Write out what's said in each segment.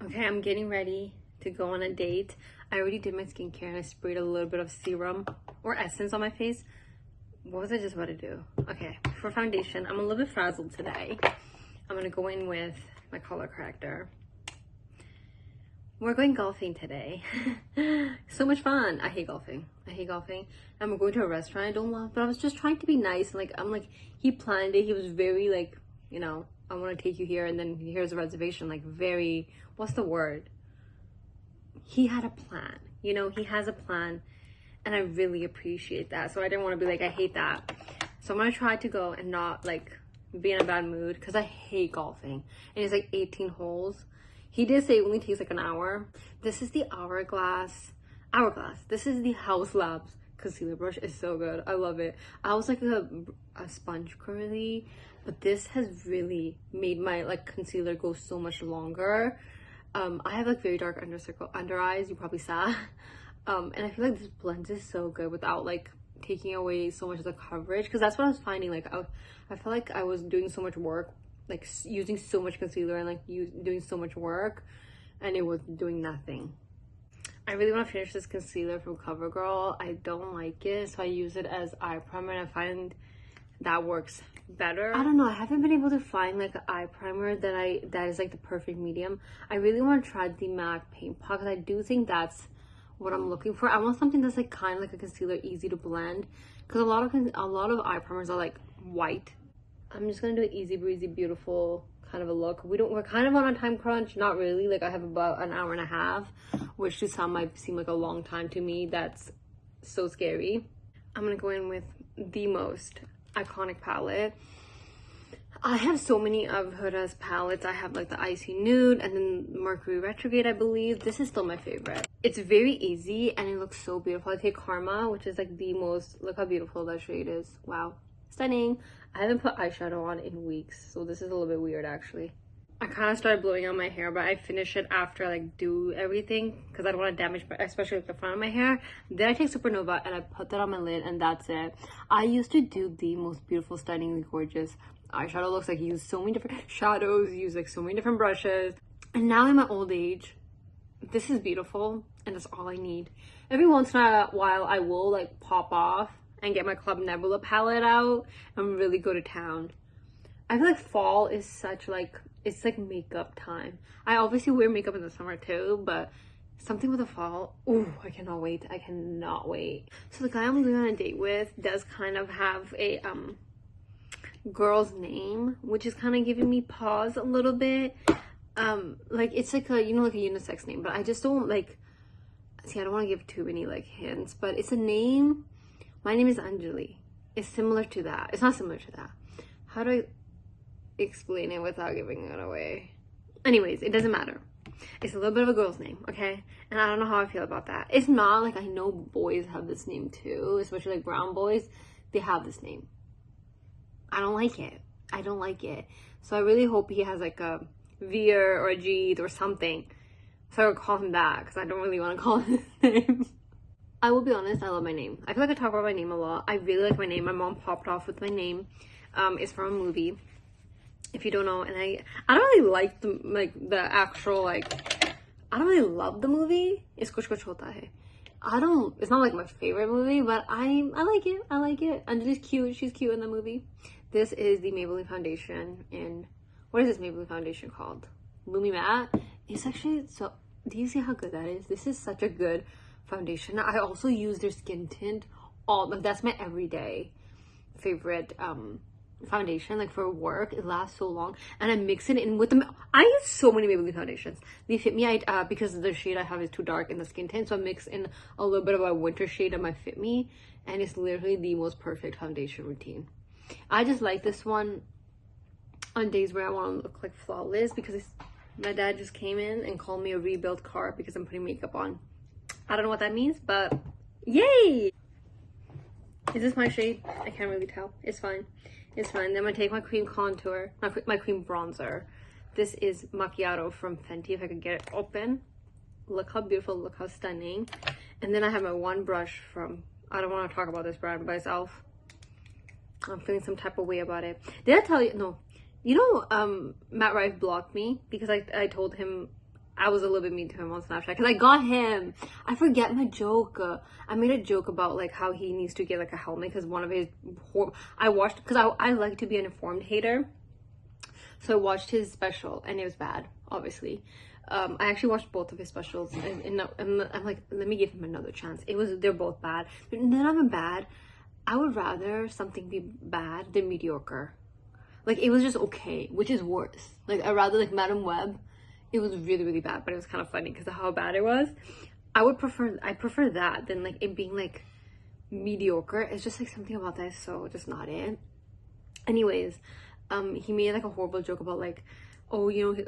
Okay, I'm getting ready to go on a date. I already did my skincare and I sprayed a little bit of serum or essence on my face. What was I just about to do? Okay, for foundation, I'm a little bit frazzled today. I'm gonna go in with my color corrector. We're going golfing today. So much fun. I hate golfing. And we're going to a restaurant I don't love, but I was just trying to be nice. Like, he planned it. He was very like, I want to take you here, and then here's a reservation. Like, very, what's the word? He had a plan. He has a plan, and I really appreciate that. So I didn't want to be like, I hate that. So I'm gonna try to go and not like be in a bad mood, because I hate golfing. And it's like 18 holes. He did say it only takes like an hour. This is the Hourglass. This is the House Labs concealer brush. It's so good. I love it. I was like a sponge curly, but this has really made my like concealer go so much longer. I have like very dark under eyes. You probably saw. And I feel like this blends is so good without like taking away so much of the coverage, because that's what I was finding. Like I felt like I was doing so much work, like using so much concealer and like doing so much work, and it was doing nothing. I really want to finish this concealer from CoverGirl. I don't like it, so I use it as eye primer, and I find that works better. I don't know, I haven't been able to find like an eye primer that is like the perfect medium. I really want to try the MAC Paint Pot, because I do think that's what I'm looking for. I want something that's like kind of like a concealer, easy to blend, because a lot of eye primers are like white. I'm just gonna do an easy breezy, beautiful kind of a look. We're kind of on a time crunch. Not really. Like, I have about an hour and a half, which to some might seem like a long time. To me, that's so scary. I'm gonna go in with the most iconic palette. I have so many of Huda's palettes. I have like the Icy Nude and then Mercury Retrograde, I believe. This is still my favorite. It's very easy and it looks so beautiful. I take Karma, which is like the most, look how beautiful that shade is. Wow, stunning. I haven't put eyeshadow on in weeks, so this is a little bit weird actually. I kind of started blowing out my hair, but I finish it after I like do everything, because I don't want to damage especially like the front of my hair. Then I take Supernova and I put that on my lid, and that's it. I used to do the most beautiful, stunningly gorgeous eyeshadow looks. Like, use so many different shadows, use like so many different brushes, and now in my old age, this is beautiful and that's all I need. Every once in a while I will like pop off and get my Club Nebula palette out and really go to town. I feel like fall is such like, it's like makeup time. I obviously wear makeup in the summer too, but something with the fall, ooh, I cannot wait. So the guy I'm going on a date with does kind of have a girl's name, which is kind of giving me pause a little bit. Like, it's like a, like a unisex name, but I just don't like, see, I don't want to give too many like hints, but it's a name. My name is Anjali. It's similar to that. It's not similar to that. How do I explain it without giving it away? Anyways, it doesn't matter. It's a little bit of a girl's name, okay? And I don't know how I feel about that. It's not like, I know boys have this name too, especially like brown boys. They have this name. I don't like it. So I really hope he has like a Veer or a Jeet or something, so I would call him that, because I don't really want to call him his name. I will be honest, I love my name. I feel like I talk about my name a lot. I really like my name. My mom popped off with my name. It's from a movie, if you don't know. And I don't really like the actual, like, I don't really love the movie. It's Kuch Kuch Hota Hai. It's not like my favorite movie, but I like it. Anjali's cute. She's cute in the movie. This is the Maybelline foundation in, what is this Maybelline foundation called? Lumi Matte. It's actually so, do you see how good that is? This is such a good foundation. I also use their skin tint that's my everyday favorite foundation, like for work. It lasts so long, and I mix it in with them. I use so many Maybelline foundations. They fit me. Because the shade I have is too dark in the skin tint, so I mix in a little bit of a winter shade that might fit me, and it's literally the most perfect foundation routine. I just like this one on days where I want to look like flawless, because my dad just came in and called me a rebuilt car because I'm putting makeup on. I don't know what that means, but yay! Is this my shade? I can't really tell. It's fine. Then I'm gonna take my cream contour, my cream bronzer. This is Macchiato from Fenty, if I could get it open. Look how beautiful, look how stunning. And then I have my one brush from, I don't want to talk about this brand by itself. I'm feeling some type of way about it. Did I tell you? No. Matt Rife blocked me because I told him I was a little bit mean to him on Snapchat because I got him. I forget my joke. I made a joke about like how he needs to get like a helmet because one of his I watched because I like to be an informed hater, so I watched his special and it was bad, obviously. I actually watched both of his specials and I'm like, let me give him another chance. They're both bad, but none of them bad. I would rather something be bad than mediocre. Like it was just okay, which is worse. Like I'd rather like Madam Web. It was really, really bad, but it was kind of funny because of how bad it was. I prefer that than like it being like mediocre. It's just like something about that is so just not it. Anyways, he made like a horrible joke about like, oh, you know,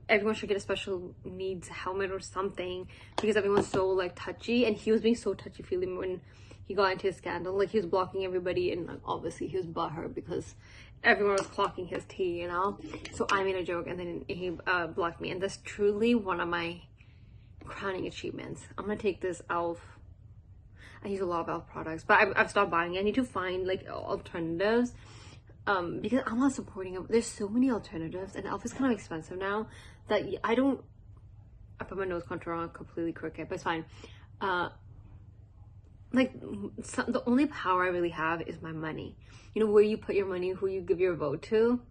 everyone should get a special needs helmet or something because everyone's so like touchy, and he was being so touchy-feely when he got into a scandal. Like he was blocking everybody, and like, obviously he was butthurt because everyone was clocking his tea, you know. So I made a joke and then he blocked me, and that's truly one of my crowning achievements. I'm gonna take this elf. I use a lot of elf products, but I've stopped buying it. I need to find like alternatives because I'm not supporting it. There's so many alternatives, and elf is kind of expensive now that I put my nose contour on completely crooked, but it's fine. The only power I really have is my money. You know, where you put your money, who you give your vote to.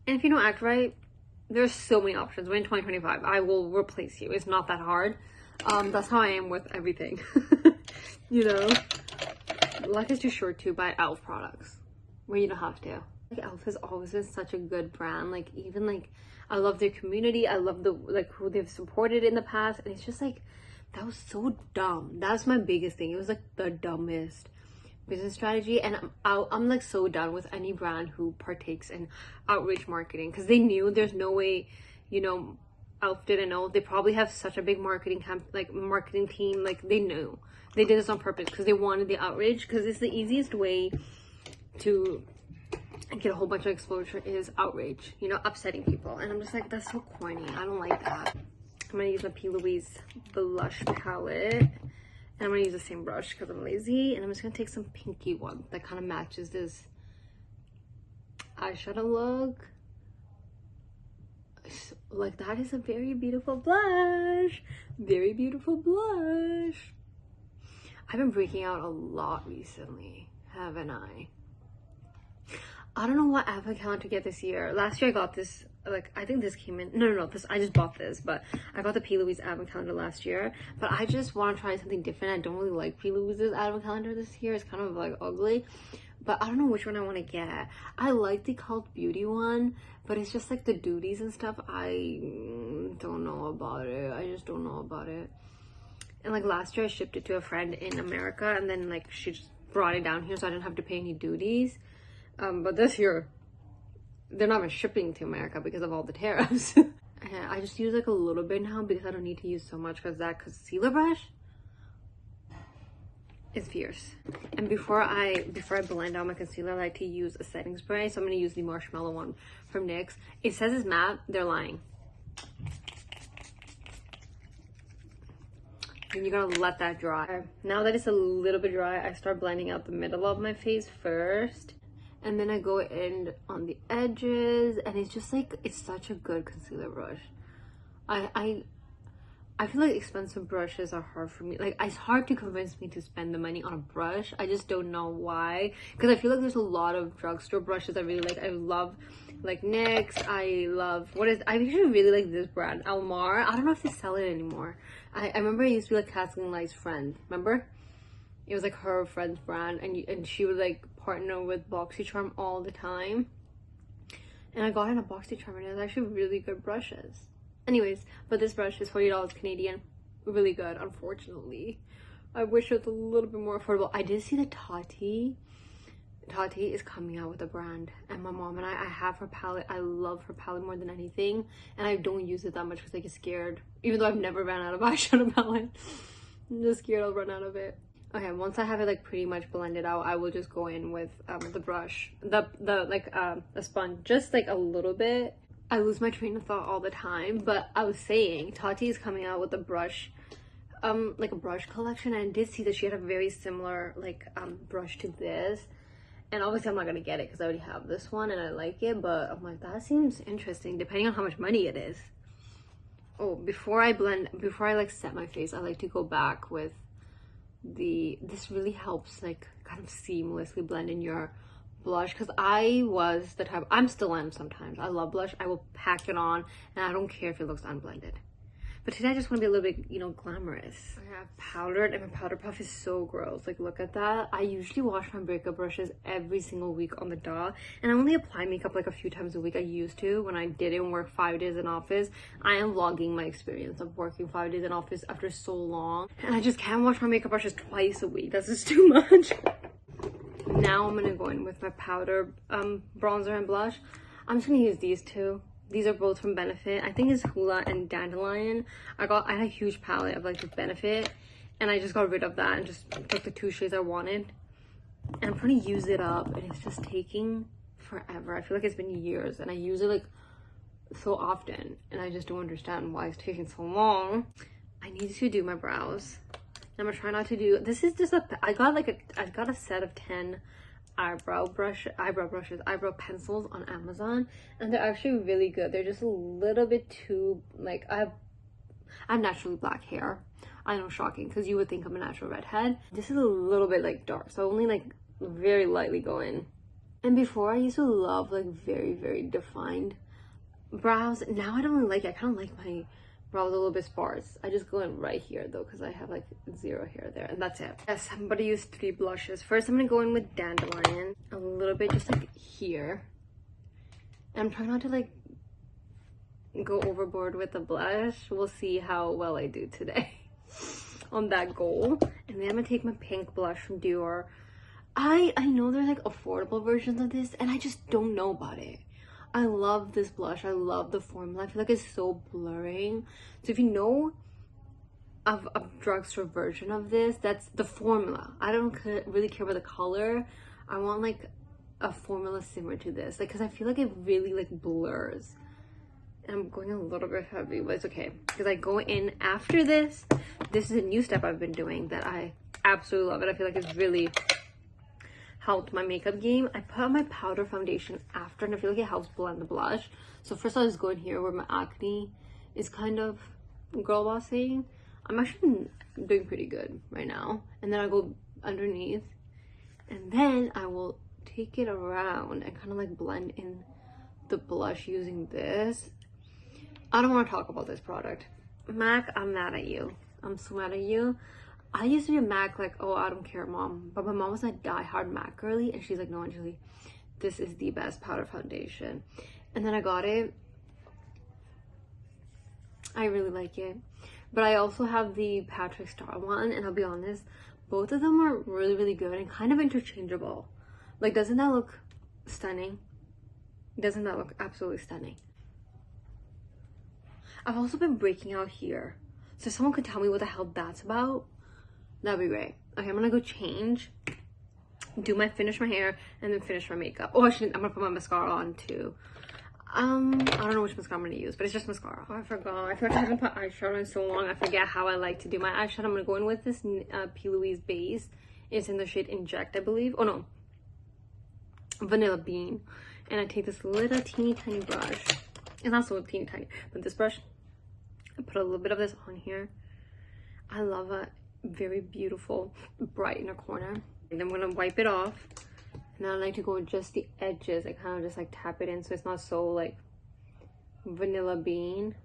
And if you don't act right, there's so many options. We're in 2025. I will replace you. It's not that hard. That's how I am with everything. You know, life is too short to buy elf products where you don't have to. Like elf has always been such a good brand. Like even like I love their community. I love the like who they've supported in the past, and it's just like that was so dumb. That's my biggest thing. It was like the dumbest business strategy, and I'm like so done with any brand who partakes in outreach marketing because they knew there's no way, you know, elf didn't know. They probably have such a big marketing team. Like they knew they did this on purpose because they wanted the outreach, because it's the easiest way to get a whole bunch of exposure is outrage, you know, upsetting people. And I'm just like, that's so corny. I don't like that. I'm gonna use my P. Louise blush palette, and I'm gonna use the same brush because I'm lazy, and I'm just gonna take some pinky one that kind of matches this eyeshadow look. Like that is a very beautiful blush. Very beautiful blush. I've been breaking out a lot recently, haven't I? I don't know what advent calendar to get this year. Last year I got this, like, I think this came in, no, this, I just bought this, but I got the P. Louise advent calendar last year, but I just want to try something different. I don't really like P. Louise's advent calendar this year. It's kind of like ugly, but I don't know which one I want to get. I like the Cult Beauty one, but it's just like the duties and stuff. I don't know about it. I just don't know about it. And like last year I shipped it to a friend in America, and then like she just brought it down here so I didn't have to pay any duties. But this year they're not even shipping to America because of all the tariffs. I just use like a little bit now because I don't need to use so much, because that concealer brush is fierce. And before I blend out my concealer, I like to use a setting spray. So I'm going to use the Marshmallow one from NYX. It says it's matte. They're lying. And you gotta let that dry. Now that it's a little bit dry, I start blending out the middle of my face first, and then I go in on the edges, and it's just like, it's such a good concealer brush. I feel like expensive brushes are hard for me. Like, it's hard to convince me to spend the money on a brush. I just don't know why, because I feel like there's a lot of drugstore brushes I really like. I love like NYX. I actually really like this brand, Almar. I don't know if they sell it anymore. I remember it used to be like Kathleen Light's friend. Remember? It was like her friend's brand, and she would like partner with BoxyCharm all the time. And I got in a BoxyCharm, and it was actually really good brushes. Anyways, but this brush is $40 Canadian. Really good, unfortunately. I wish it was a little bit more affordable. I did see that Tati is coming out with a brand, and my mom and I have her palette. I love her palette more than anything, and I don't use it that much because I get scared, even though I've never ran out of eyeshadow palette. I'm just scared I'll run out of it. Okay, once I have it like pretty much blended out, I will just go in with the brush, the sponge, just like a little bit. I lose my train of thought all the time, but I was saying Tati is coming out with a brush, like a brush collection, and I did see that she had a very similar like brush to this. And obviously I'm not gonna get it because I already have this one and I like it, but I'm like, that seems interesting depending on how much money it is. Oh, before I like set my face, I like to go back with this really helps like kind of seamlessly blend in your blush, because I was the type, I'm still am sometimes, I love blush, I will pack it on and I don't care if it looks unblended. But today I just want to be a little bit, you know, glamorous. I have powdered, and my powder puff is so gross. Like, look at that. I usually wash my makeup brushes every single week on the dot, and I only apply makeup like a few times a week. I used to when I didn't work 5 days in office. I am vlogging my experience of working 5 days in office after so long, and I just can't wash my makeup brushes twice a week. That's just too much. Now I'm gonna go in with my powder bronzer and blush. I'm just gonna use these two. These are both from Benefit. I think it's Hula and Dandelion. I had a huge palette of like the Benefit, and I just got rid of that and just took the 2 shades I wanted. And I'm trying to use it up, and it's just taking forever. I feel like it's been years, and I use it like so often, and I just don't understand why it's taking so long. I need to do my brows. I'm gonna try not to do, this is just I got a set of 10 eyebrow pencils on Amazon, and they're actually really good. They're just a little bit too, like, I have naturally black hair. I know, shocking, because you would think I'm a natural redhead. This is a little bit like dark, so only like very lightly go in. And before I used to love like very defined brows. Now I don't really like it. I kind of like my brows a little bit sparse. I just go in right here though, because I have like 0 hair there, and that's it. Yes, I'm gonna use 3 blushes. First, I'm gonna go in with Dandelion a little bit, just like here. And I'm trying not to like go overboard with the blush. We'll see how well I do today on that goal. And then I'm gonna take my pink blush from Dior. I know there's like affordable versions of this, and I just don't know about it. I love this blush. I love the formula. I feel like it's so blurring. So if you know of a drugstore version of this, that's the formula. I don't really care about the color. I want like a formula similar to this, like, because I feel like it really like blurs. And I'm going a little bit heavy, but it's okay, because I go in after this. This is a new step I've been doing that I absolutely love it. I feel like it's really helped my makeup game. I put on my powder foundation after, and I feel like it helps blend the blush. So first I'll just go in here where my acne is kind of girl bossing. I'm actually doing pretty good right now. And then I go underneath, and then I will take it around and kind of like blend in the blush using this. I don't want to talk about this product. MAC, I'm mad at you. I'm so mad at you. I used to be a MAC, like, oh, I don't care, mom. But my mom was a die-hard MAC girly, and she's like, no, Anjali, this is the best powder foundation. And then I got it. I really like it. But I also have the Patrick Star one, and I'll be honest, both of them are really good and kind of interchangeable. Like, doesn't that look stunning? Doesn't that look absolutely stunning? I've also been breaking out here. So if someone could tell me what the hell that's about, that'd be great. Okay, I'm gonna go change, finish my hair, and then finish my makeup. Oh, actually, I'm gonna put my mascara on too. I don't know which mascara I'm gonna use, but it's just mascara. Oh, I forgot. I haven't put eyeshadow in so long. I forget how I like to do my eyeshadow. I'm gonna go in with this P. Louise base. It's in the shade Inject, I believe. Oh no, Vanilla Bean. And I take this little teeny tiny brush. It's not so teeny tiny, but this brush, I put a little bit of this on here. I love a very beautiful bright inner corner. And I'm gonna wipe it off. And I like to go with just the edges. I kind of just like tap it in so it's not so like Vanilla Bean.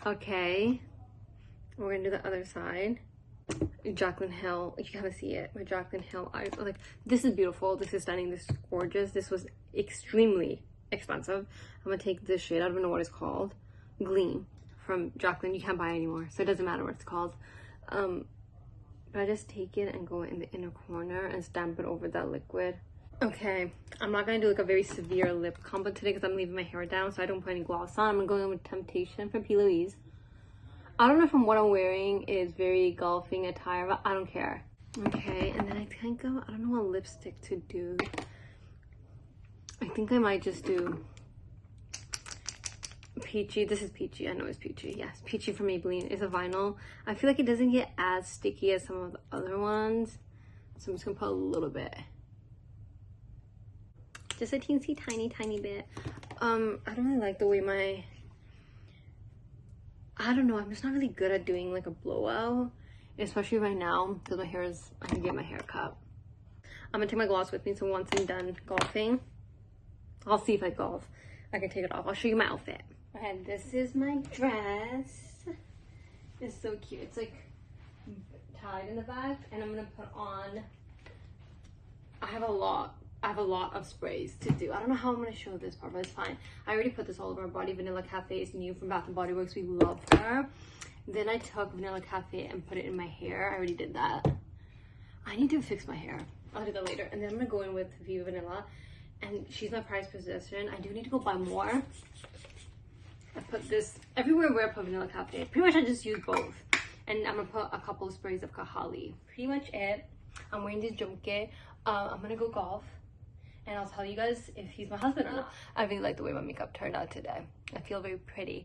Okay, we're gonna do the other side. Jaclyn Hill, you gotta see it. My Jaclyn Hill eye, like, this is beautiful, this is stunning, this is gorgeous. This was extremely expensive. I'm gonna take this shade, I don't even know what it's called, Gleam, from Jaclyn. You can't buy it anymore, so it doesn't matter what it's called. But I just take it and go in the inner corner and stamp it over that liquid. Okay, I'm not gonna do like a very severe lip combo today because I'm leaving my hair down, so I don't put any gloss on. I'm gonna go in with Temptation from P. Louise. I don't know if what I'm wearing is very golfing attire, but I don't care. Okay, and then I think I don't know what lipstick to do. I think I might just do Peachy. This is Peachy. I know it's Peachy. Yes, Peachy from Maybelline is a vinyl. I feel like it doesn't get as sticky as some of the other ones, so I'm just gonna put a little bit. Just a teensy, tiny bit. I don't really like the way my I don't know, I'm just not really good at doing like a blowout, especially right now because my hair is, I can get my hair cut. I'm gonna take my gloss with me, so once I'm done golfing, I'll see if I golf, I can take it off. I'll show you my outfit. And this is my dress. It's so cute. It's like tied in the back, and I'm gonna put on, I have a lot of sprays to do. I don't know how I'm gonna show this part, but it's fine. I already put this all over my body. Vanilla Cafe is new from Bath & Body Works. We love her. Then I took Vanilla Cafe and put it in my hair. I already did that. I need to fix my hair. I'll do that later. And then I'm gonna go in with Viva Vanilla, and she's my prized possession. I do need to go buy more. I put this everywhere where I put Vanilla Cafe. Pretty much I just use both. And I'm gonna put a couple of sprays of Kahali. Pretty much it. I'm wearing this jumke. I'm gonna go golf, and I'll tell you guys if he's my husband or not. I really like the way my makeup turned out today. I feel very pretty.